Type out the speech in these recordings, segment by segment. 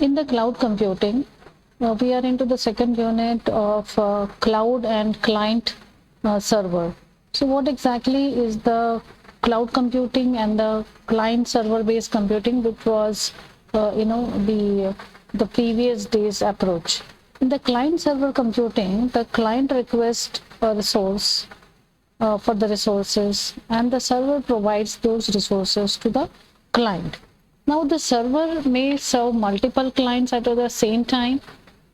In the cloud computing, we are into the second unit of cloud and client server. So what exactly is the cloud computing and the client server based computing, which was the previous day's approach. In the client server computing, the client requests a resource for the resources, and the server provides those resources to the client. Now the server may serve multiple clients at the same time,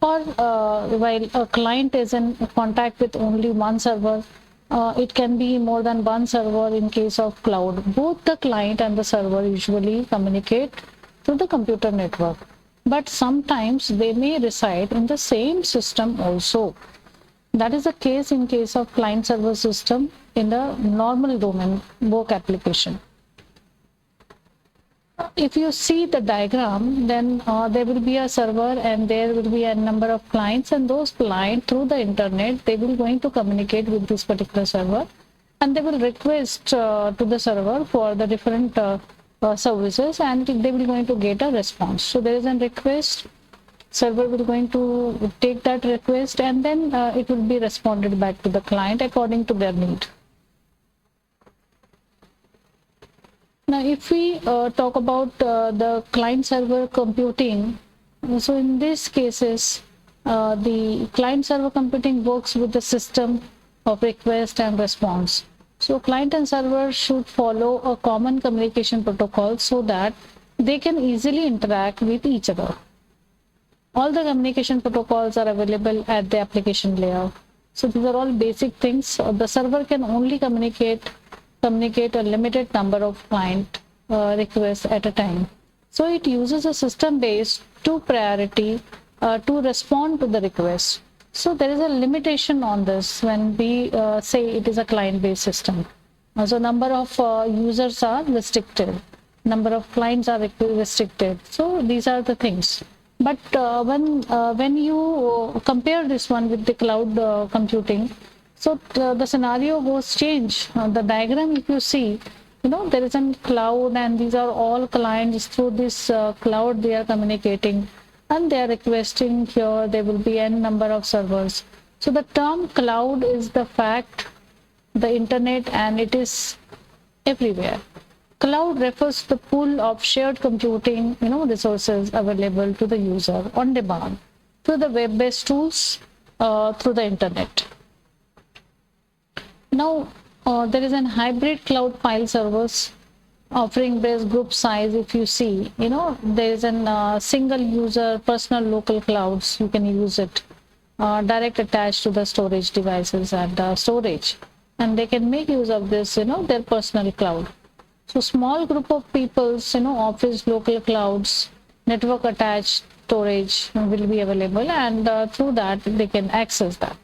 or while a client is in contact with only one server, it can be more than one server. In case of cloud, both the client and the server usually communicate through the computer network, but sometimes they may reside in the same system also. That is the case in case of client server system in the normal domain work application. If you see the diagram, then there will be a server and there will be a number of clients, and those clients through the internet, they will going to communicate with this particular server, and they will request to the server for the different services, and they will going to get a response. So there is a request, server will going to take that request, and then it will be responded back to the client according to their need. Now, if we talk about the client server computing, so in these cases, the client server computing works with the system of request and response. So client and server should follow a common communication protocol so that they can easily interact with each other. All the communication protocols are available at the application layer. So these are all basic things. The server can only communicate a limited number of client requests at a time. So it uses a system-based two priority to respond to the request. So there is a limitation on this when we say it is a client-based system. So number of users are restricted, number of clients are restricted. So these are the things. But when you compare this one with the cloud computing, so the scenario goes change. The diagram, if you see, there is a cloud, and these are all clients. Through this cloud they are communicating, and they are requesting. Here there will be n number of servers. So the term cloud is the fact, the internet, and it is everywhere. Cloud refers to the pool of shared computing resources available to the user on demand through the web-based tools, through the internet. Now, there is an hybrid cloud file servers offering best group size. If you see, there is a single user personal local clouds. You can use it direct attached to the storage devices and storage, and they can make use of this, their personal cloud. So small group of people's, office local clouds, network attached storage will be available, and through that they can access that.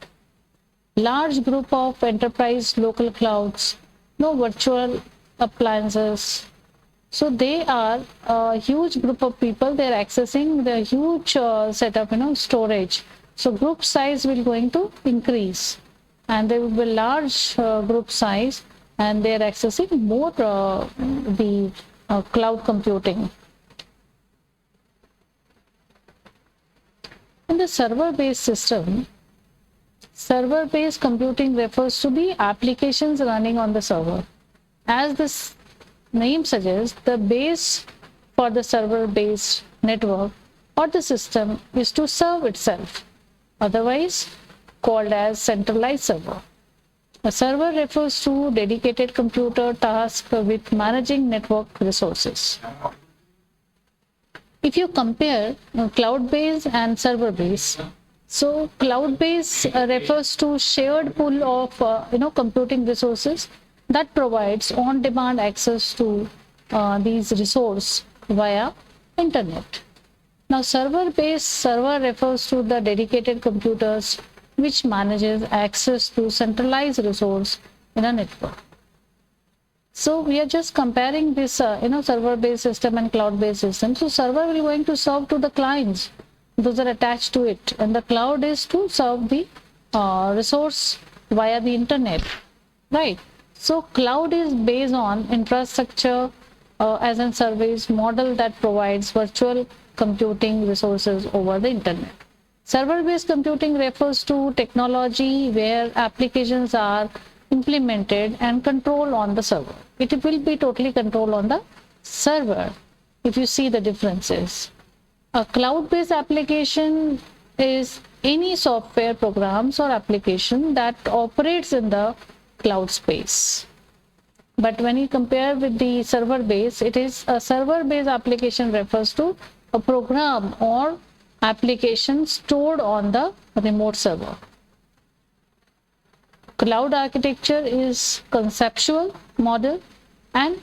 Large group of enterprise local clouds, virtual appliances. So they are a huge group of people. They are accessing the huge set of storage. So group size will going to increase, and there will be large group size, and they are accessing more the cloud computing. In the server-based system, server-based computing refers to the applications running on the server. As this name suggests, the base for the server-based network or the system is to serve itself, otherwise called as centralized server. A server refers to dedicated computer task with managing network resources. If you compare cloud-based and server-based, so cloud-based refers to shared pool of computing resources that provides on-demand access to these resources via internet. Now, server-based refers to the dedicated computers which manages access to centralized resource in a network. So we are just comparing this server-based system and cloud-based system. So server will going to serve to the clients. Those are attached to it, and the cloud is to serve the resource via the internet, right? So cloud is based on infrastructure as a service model that provides virtual computing resources over the internet. Server-based computing refers to technology where applications are implemented and controlled on the server. It will be totally controlled on the server. If you see the differences, a cloud-based application is any software programs or application that operates in the cloud space. But when you compare with the server-based, it is a server-based application refers to a program or application stored on the remote server. Cloud architecture is conceptual model and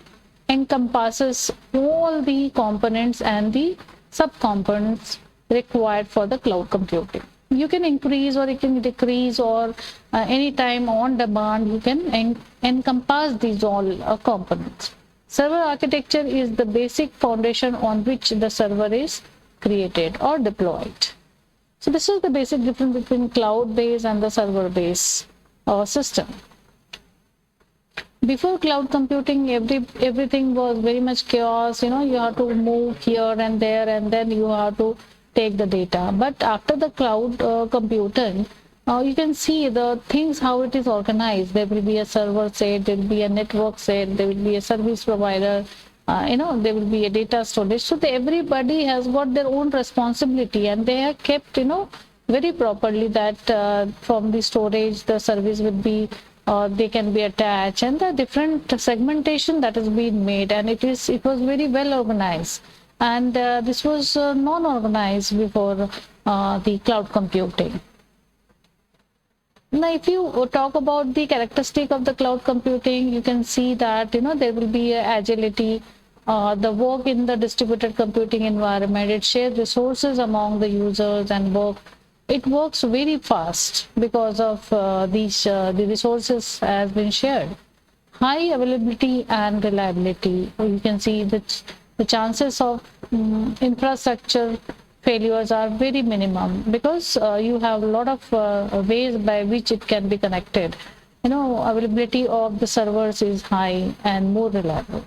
encompasses all the components and the subcomponents required for the cloud computing. You can increase or you can decrease, or anytime on demand you can encompass these all components. Server architecture is the basic foundation on which the server is created or deployed. So this is the basic difference between cloud-based and the server-based system. Before cloud computing, everything was very much chaos. You have to move here and there, and then you have to take the data. But after the cloud computing, you can see the things how it is organized. There will be a server set, there will be a network set, there will be a service provider, there will be a data storage. So everybody has got their own responsibility, and they are kept very properly that from the storage the service will be they can be attached, and the different segmentation that is being made, and it was very well organized, and this was non-organized before the cloud computing. Now, if you talk about the characteristic of the cloud computing, you can see that there will be agility, the work in the distributed computing environment. It shares resources among the users and it works very fast because of the resources has been shared. High availability and reliability. You can see that the chances of infrastructure failures are very minimum because you have a lot of ways by which it can be connected. Availability of the servers is high and more reliable.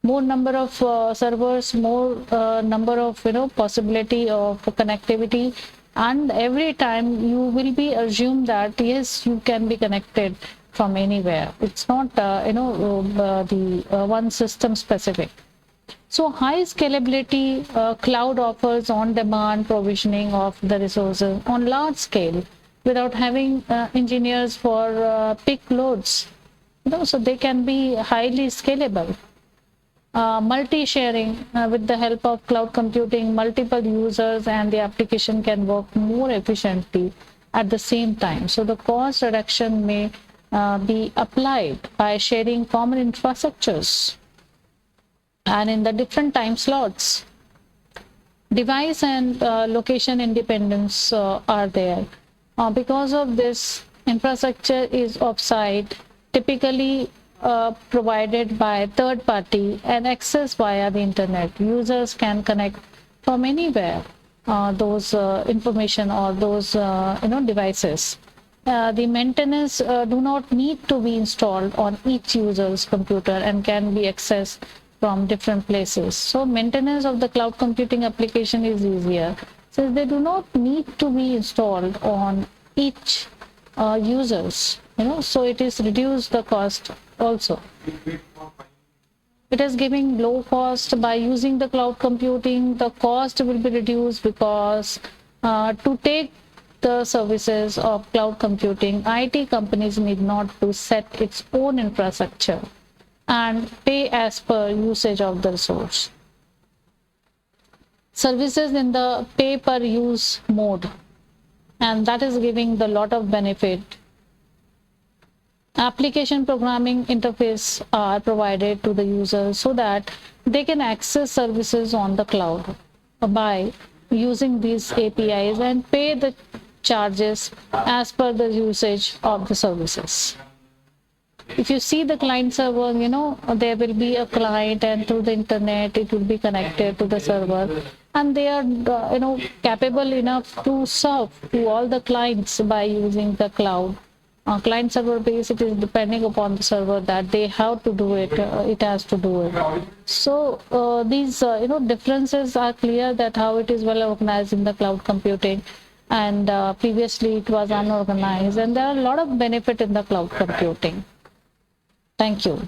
More number of servers, more number of possibility of connectivity, and every time you will be assumed that yes, you can be connected from anywhere. It's not the one system specific. So high scalability, cloud offers on-demand provisioning of the resources on large scale without having engineers for peak loads. So they can be highly scalable. Multi-sharing with the help of cloud computing, multiple users and the application can work more efficiently at the same time. So the cost reduction may be applied by sharing common infrastructures and in the different time slots. Device and location independence are there. Because of this, infrastructure is offsite, typically provided by third party and accessed via the internet. Users can connect from anywhere those information or those devices. The maintenance do not need to be installed on each user's computer and can be accessed from different places. So maintenance of the cloud computing application is easier since they do not need to be installed on each users. So it is reduced the cost also. It is giving low cost. By using the cloud computing, the cost will be reduced because to take the services of cloud computing, IT companies need not to set its own infrastructure and pay as per usage of the resource. Services in the pay per use mode, and that is giving the lot of benefit. Application programming interface are provided to the users so that they can access services on the cloud by using these APIs and pay the charges as per the usage of the services. If you see the client server, there will be a client, and through the internet it will be connected to the server, and they are capable enough to serve to all the clients by using the cloud client server base, it is depending upon the server that they have to do it, it has to do it. So these differences are clear, that how it is well organized in the cloud computing, and previously it was unorganized, and there are a lot of benefit in the cloud computing. Thank you.